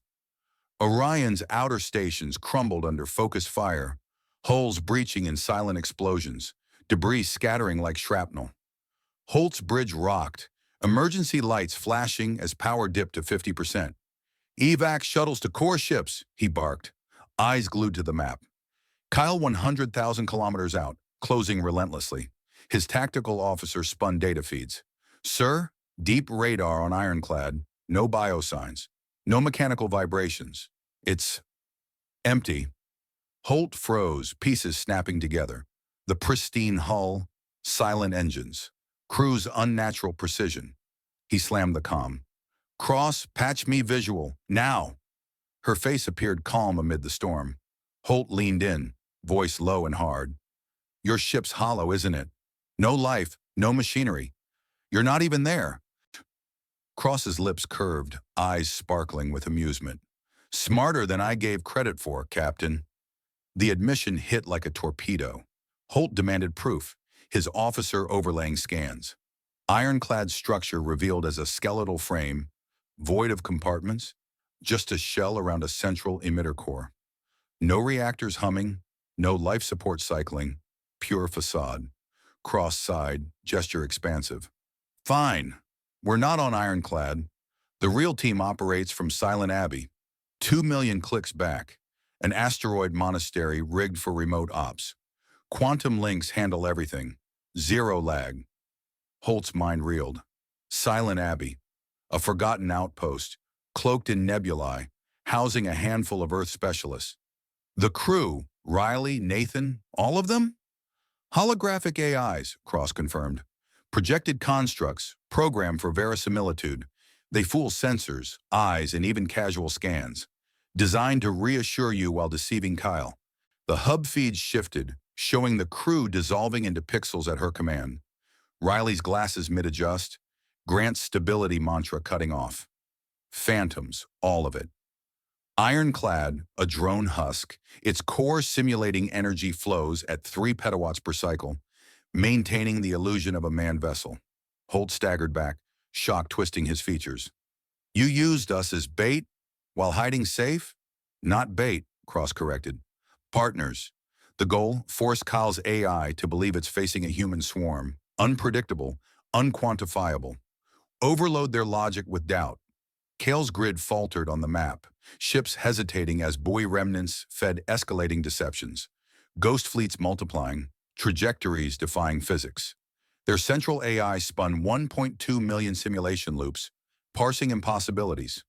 Orion's outer stations crumbled under focused fire, hulls breaching in silent explosions, debris scattering like shrapnel. Holt's bridge rocked, emergency lights flashing as power dipped to 50%. "Evac shuttles to core ships," he barked, eyes glued to the map. Kael 100,000 kilometers out, closing relentlessly. His tactical officer spun data feeds. "Sir, deep radar on Ironclad, no biosigns, no mechanical vibrations. It's empty." Holt froze, pieces snapping together. The pristine hull, silent engines, crew's unnatural precision. He slammed the comm. "Cross, patch me visual, now." Her face appeared calm amid the storm. Holt leaned in, voice low and hard. "Your ship's hollow, isn't it? No life, no machinery. You're not even there." Cross's lips curved, eyes sparkling with amusement. "Smarter than I gave credit for, Captain." The admission hit like a torpedo. Holt demanded proof, his officer overlaying scans. Ironclad structure revealed as a skeletal frame, void of compartments, just a shell around a central emitter core. No reactors humming, no life support cycling, pure facade. Cross-side, gesture expansive. Fine, we're not on Ironclad. The real team operates from Silent Abbey, 2 million clicks back, an asteroid monastery rigged for remote ops. Quantum links handle everything. Zero lag. Holt's mind reeled. Silent Abbey, a forgotten outpost, cloaked in nebulae, housing a handful of Earth specialists. The crew, Riley, Nathan, all of them? Holographic AIs, Cross confirmed. Projected constructs, programmed for verisimilitude. They fool sensors, eyes, and even casual scans. Designed to reassure you while deceiving Kael. The hub feeds shifted, showing the crew dissolving into pixels at her command. Riley's glasses mid-adjust, Grant's stability mantra cutting off. Phantoms, all of it. Ironclad, a drone husk, its core simulating energy flows at 3 petawatts per cycle, maintaining the illusion of a manned vessel. Holt staggered back, shock twisting his features. You used us as bait while hiding safe? Not bait, Cross corrected. Partners. The goal, force Kael's AI to believe it's facing a human swarm, unpredictable, unquantifiable. Overload their logic with doubt. Kael's grid faltered on the map, ships hesitating as buoy remnants fed escalating deceptions. Ghost fleets multiplying, trajectories defying physics. Their central AI spun 1.2 million simulation loops, parsing impossibilities.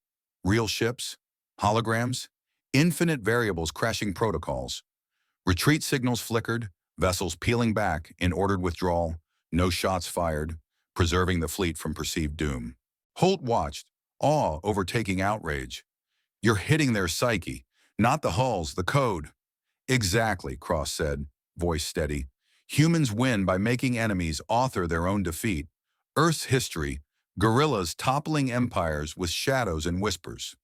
Real ships, holograms, infinite variables crashing protocols. Retreat signals flickered, vessels peeling back in ordered withdrawal, no shots fired, preserving the fleet from perceived doom. Holt watched, awe overtaking outrage. You're hitting their psyche, not the hulls, the code. Exactly, Cross said, voice steady. Humans win by making enemies author their own defeat. Earth's history, guerrillas toppling empires with shadows and whispers.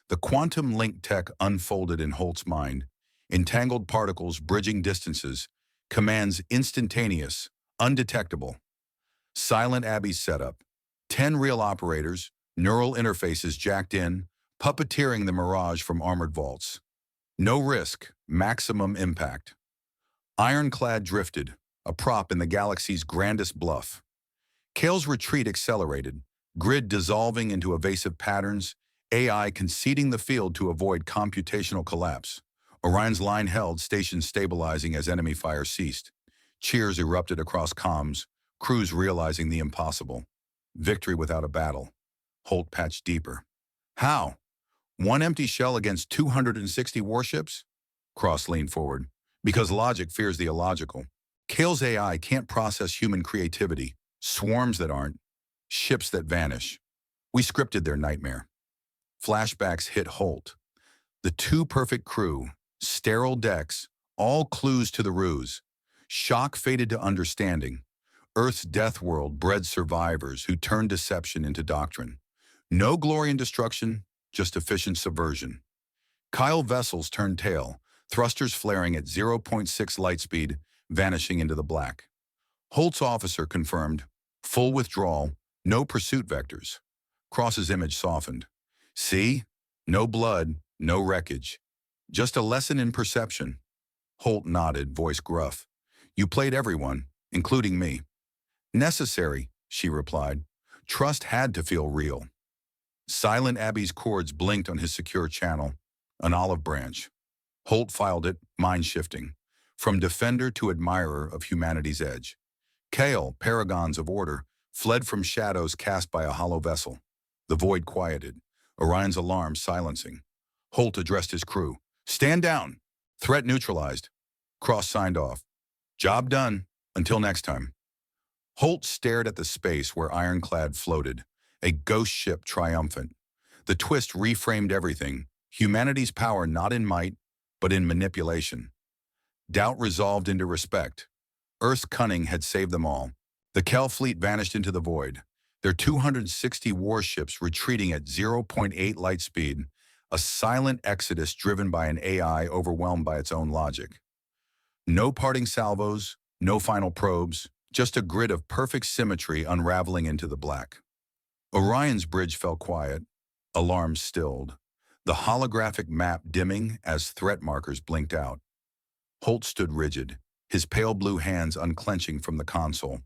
The quantum link tech unfolded in Holt's mind. Entangled particles bridging distances, commands instantaneous, undetectable. Silent Abbey's setup. 10 real operators, neural interfaces jacked in, puppeteering the mirage from armored vaults. No risk, maximum impact. Ironclad drifted, a prop in the galaxy's grandest bluff. Kael's retreat accelerated, grid dissolving into evasive patterns, AI conceding the field to avoid computational collapse. Orion's line held, station stabilizing as enemy fire ceased. Cheers erupted across comms, crews realizing the impossible. Victory without a battle. Holt patched deeper. How? One empty shell against 260 warships? Cross leaned forward. Because logic fears the illogical. Kael's AI can't process human creativity, swarms that aren't, ships that vanish. We scripted their nightmare. Flashbacks hit Holt. The too perfect crew, sterile decks, all clues to the ruse. Shock faded to understanding. Earth's death world bred survivors who turned deception into doctrine. No glory in destruction, just efficient subversion. Kael vessels turned tail, thrusters flaring at 0.6 light speed, vanishing into the black. Holt's officer confirmed, full withdrawal, no pursuit vectors. Cross's image softened. See? No blood, no wreckage. Just a lesson in perception. Holt nodded, voice gruff. You played everyone, including me. Necessary, she replied. Trust had to feel real. Silent Abbey's cords blinked on his secure channel, an olive branch. Holt filed it, mind shifting, from defender to admirer of humanity's edge. Kael, paragons of order, fled from shadows cast by a hollow vessel. The void quieted, Orion's alarm silencing. Holt addressed his crew. Stand down. Threat neutralized. Cross signed off. Job done. Until next time. Holt stared at the space where Ironclad floated, a ghost ship triumphant. The twist reframed everything, humanity's power not in might, but in manipulation. Doubt resolved into respect. Earth's cunning had saved them all. The Kael fleet vanished into the void, their 260 warships retreating at 0.8 light speed, a silent exodus driven by an AI overwhelmed by its own logic. No parting salvos, no final probes, just a grid of perfect symmetry unraveling into the black. Orion's bridge fell quiet, alarms stilled, the holographic map dimming as threat markers blinked out. Holt stood rigid, his pale blue hands unclenching from the console,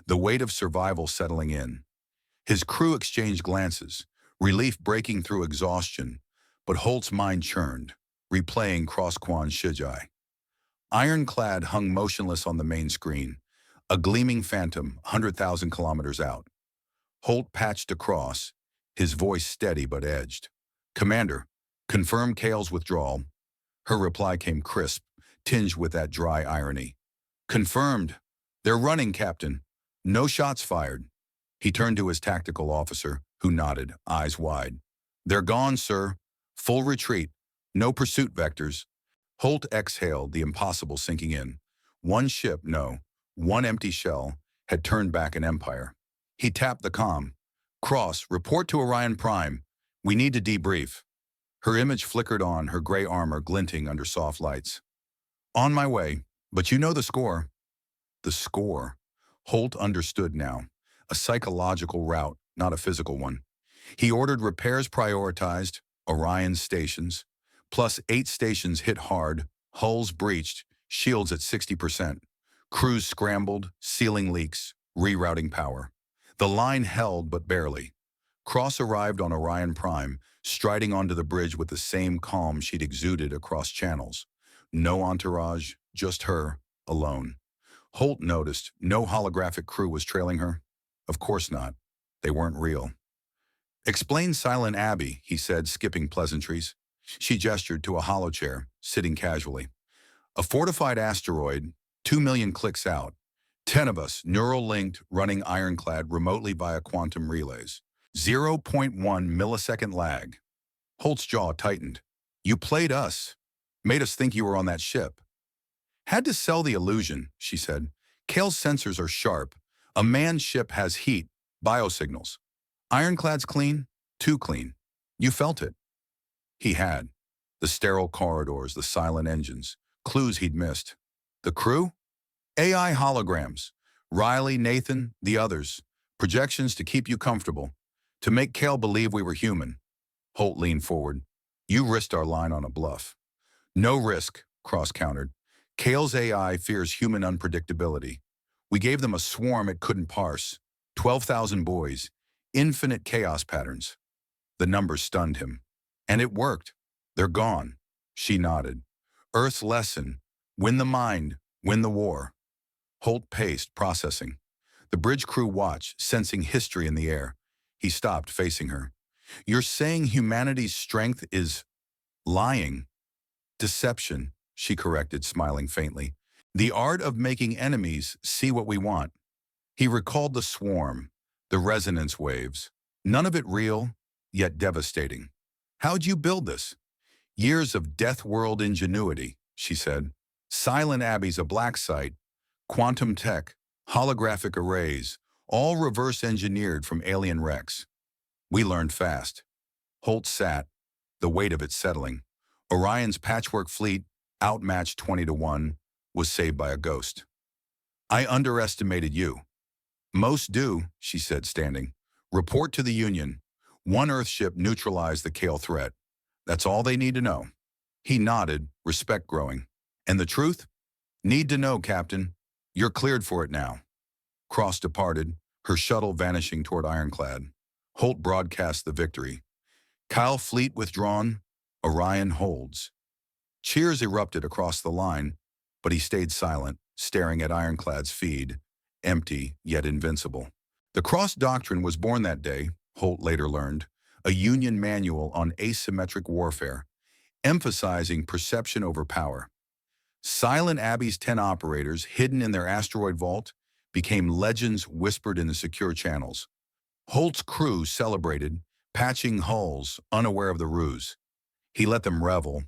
the weight of survival settling in. His crew exchanged glances, relief breaking through exhaustion, but Holt's mind churned, replaying Cross-Quan Shijai. Ironclad hung motionless on the main screen, a gleaming phantom 100,000 kilometers out. Holt patched across, his voice steady but edged. "Commander, confirm Kael's withdrawal." Her reply came crisp, tinged with that dry irony. "Confirmed. They're running, Captain. No shots fired." He turned to his tactical officer, who nodded, eyes wide. "They're gone, sir. Full retreat. No pursuit vectors." Holt exhaled, the impossible sinking in. One ship, no, one empty shell, had turned back an empire. He tapped the comm. "Cross, report to Orion Prime. We need to debrief." Her image flickered on, her gray armor glinting under soft lights. "On my way, but you know the score." The score. Holt understood now. A psychological route, not a physical one. He ordered repairs prioritized, Orion stations, plus 8 stations hit hard, hulls breached, shields at 60%. Crews scrambled, sealing leaks, rerouting power. The line held, but barely. Cross arrived on Orion Prime, striding onto the bridge with the same calm she'd exuded across channels. No entourage, just her, alone. Holt noticed no holographic crew was trailing her. Of course not. They weren't real. "Explain Silent Abbey," he said, skipping pleasantries. She gestured to a holochair, sitting casually. "A fortified asteroid, 2 million clicks out. 10 of us, neural-linked, running Ironclad remotely via quantum relays. 0.1 millisecond lag." Holt's jaw tightened. "You played us. Made us think you were on that ship." "Had to sell the illusion," she said. "Kael's sensors are sharp. A manned ship has heat, biosignals. Ironclad's clean, too clean. You felt it." He had. The sterile corridors, the silent engines, clues he'd missed. The crew? AI holograms. Riley, Nathan, the others. Projections to keep you comfortable. To make Kael believe we were human. Holt leaned forward. "You risked our line on a bluff." "No risk," Cross countered. "Kael's AI fears human unpredictability. We gave them a swarm it couldn't parse. 12,000 boys. Infinite chaos patterns." The numbers stunned him. "And it worked. They're gone." She nodded. "Earth's lesson. Win the mind. Win the war." Holt paced, processing. The bridge crew watched, sensing history in the air. He stopped, facing her. "You're saying humanity's strength is lying?" "Deception," she corrected, smiling faintly. "The art of making enemies see what we want." He recalled the swarm, the resonance waves. None of it real, yet devastating. "How'd you build this?" "Years of death world ingenuity," she said. "Silent Abbey's a black site, quantum tech, holographic arrays, all reverse engineered from alien wrecks. We learned fast." Holt sat, the weight of it settling. Orion's patchwork fleet, outmatched 20-1, was saved by a ghost. "I underestimated you." "Most do," she said, standing. "Report to the Union. One Earthship neutralized the Kael threat. That's all they need to know." He nodded, respect growing. "And the truth?" "Need to know, Captain. You're cleared for it now." Cross departed, her shuttle vanishing toward Ironclad. Holt broadcast the victory. "Kael fleet withdrawn. Orion holds." Cheers erupted across the line, but he stayed silent, staring at Ironclad's feed, empty yet invincible. The Cross Doctrine was born that day, Holt later learned, a Union manual on asymmetric warfare, emphasizing perception over power. Silent Abbey's 10 operators, hidden in their asteroid vault, became legends whispered in the secure channels. Holt's crew celebrated, patching hulls, unaware of the ruse. He let them revel.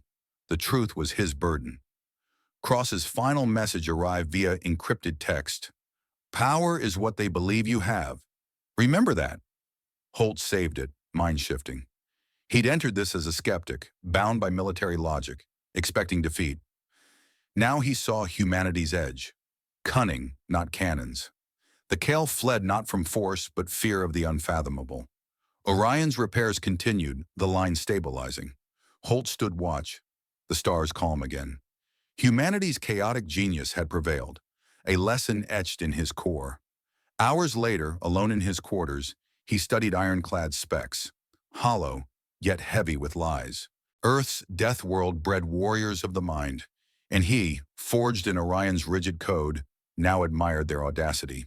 The truth was his burden. Cross's final message arrived via encrypted text. "Power is what they believe you have. Remember that." Holt saved it, mind-shifting. He'd entered this as a skeptic, bound by military logic, expecting defeat. Now he saw humanity's edge. Cunning, not cannons. The Kael fled not from force, but fear of the unfathomable. Orion's repairs continued, the line stabilizing. Holt stood watch, the stars calm again. Humanity's chaotic genius had prevailed, a lesson etched in his core. Hours later, alone in his quarters, he studied Ironclad's specs, hollow, yet heavy with lies. Earth's death world bred warriors of the mind, and he, forged in Orion's rigid code, now admired their audacity.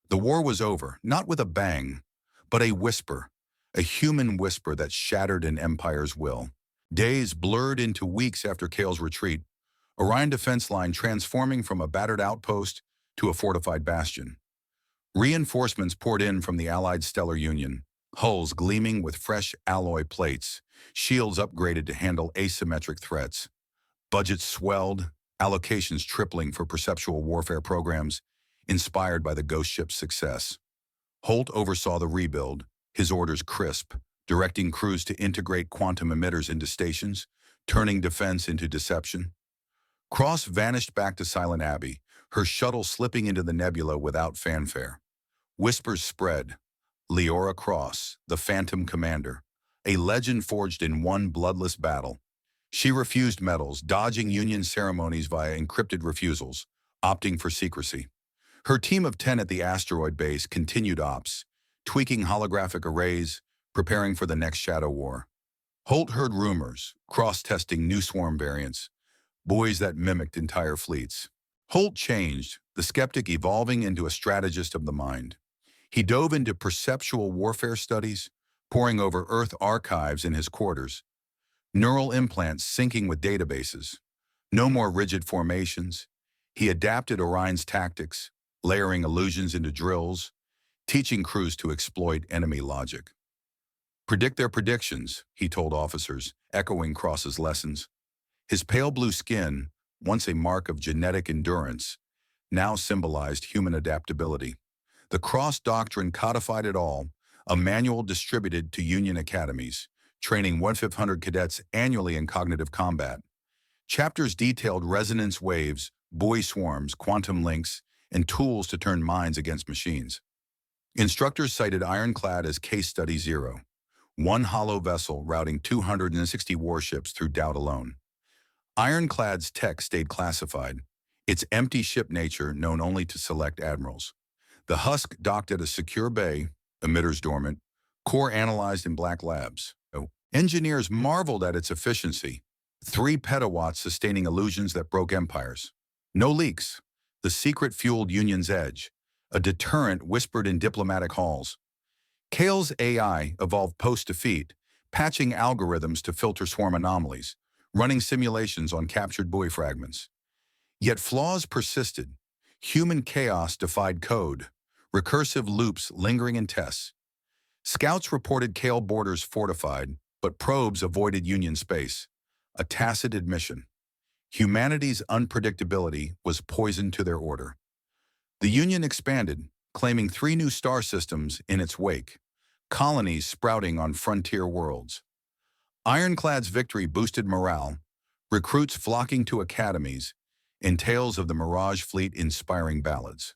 The war was over, not with a bang, but a whisper, a human whisper that shattered an empire's will. Days blurred into weeks after Kael's retreat, Orion Defense Line transforming from a battered outpost to a fortified bastion. Reinforcements poured in from the Allied Stellar Union, hulls gleaming with fresh alloy plates, shields upgraded to handle asymmetric threats. Budgets swelled, allocations tripling for perceptual warfare programs, inspired by the Ghost ship's success. Holt oversaw the rebuild, his orders crisp, directing crews to integrate quantum emitters into stations, turning defense into deception. Cross vanished back to Silent Abbey, her shuttle slipping into the nebula without fanfare. Whispers spread. Liora Cross, the Phantom Commander, a legend forged in one bloodless battle. She refused medals, dodging Union ceremonies via encrypted refusals, opting for secrecy. Her team of 10 at the asteroid base continued ops, tweaking holographic arrays, preparing for the next shadow war. Holt heard rumors, cross-testing new swarm variants, buoys that mimicked entire fleets. Holt changed, the skeptic evolving into a strategist of the mind. He dove into perceptual warfare studies, poring over Earth archives in his quarters, neural implants syncing with databases. No more rigid formations. He adapted Orion's tactics, layering illusions into drills, teaching crews to exploit enemy logic. Predict their predictions, he told officers, echoing Cross's lessons. His pale blue skin, once a mark of genetic endurance, now symbolized human adaptability. The Cross Doctrine codified it all, a manual distributed to Union academies, training 1,500 cadets annually in cognitive combat. Chapters detailed resonance waves, buoy swarms, quantum links, and tools to turn minds against machines. Instructors cited Ironclad as case study zero, one hollow vessel routing 260 warships through doubt alone. Ironclad's tech stayed classified, its empty ship nature known only to select admirals. The husk docked at a secure bay, emitters dormant, core analyzed in black labs. Engineers marveled at its efficiency, 3 petawatts sustaining illusions that broke empires. No leaks, the secret fueled Union's edge, a deterrent whispered in diplomatic halls. Kael's AI evolved post-defeat, patching algorithms to filter swarm anomalies, running simulations on captured buoy fragments. Yet flaws persisted. Human chaos defied code, recursive loops lingering in tests. Scouts reported Kael borders fortified, but probes avoided Union space, a tacit admission. Humanity's unpredictability was poison to their order. The Union expanded, claiming 3 new star systems in its wake, colonies sprouting on frontier worlds. Ironclad's victory boosted morale, recruits flocking to academies, and tales of the Mirage fleet inspiring ballads.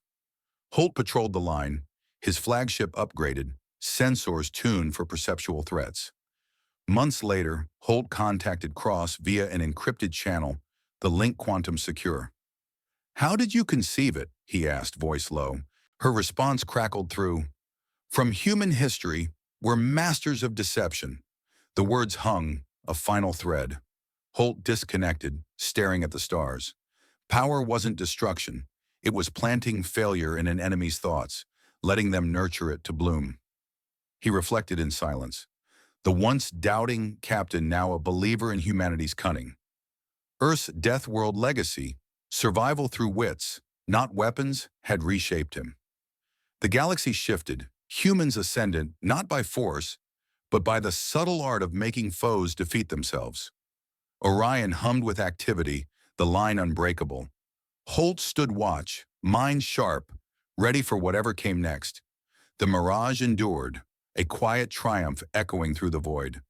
Holt patrolled the line, his flagship upgraded, sensors tuned for perceptual threats. Months later, Holt contacted Cross via an encrypted channel, the link quantum secure. "How did you conceive it?" he asked, voice low. Her response crackled through. "From human history, we're masters of deception." The words hung, a final thread. Holt disconnected, staring at the stars. Power wasn't destruction. It was planting failure in an enemy's thoughts, letting them nurture it to bloom. He reflected in silence. The once doubting captain, now a believer in humanity's cunning. Earth's death world legacy, survival through wits, not weapons, had reshaped him. The galaxy shifted, humans ascendant not by force, but by the subtle art of making foes defeat themselves. Orion hummed with activity, the line unbreakable. Holt stood watch, mind sharp, ready for whatever came next. The Mirage endured, a quiet triumph echoing through the void.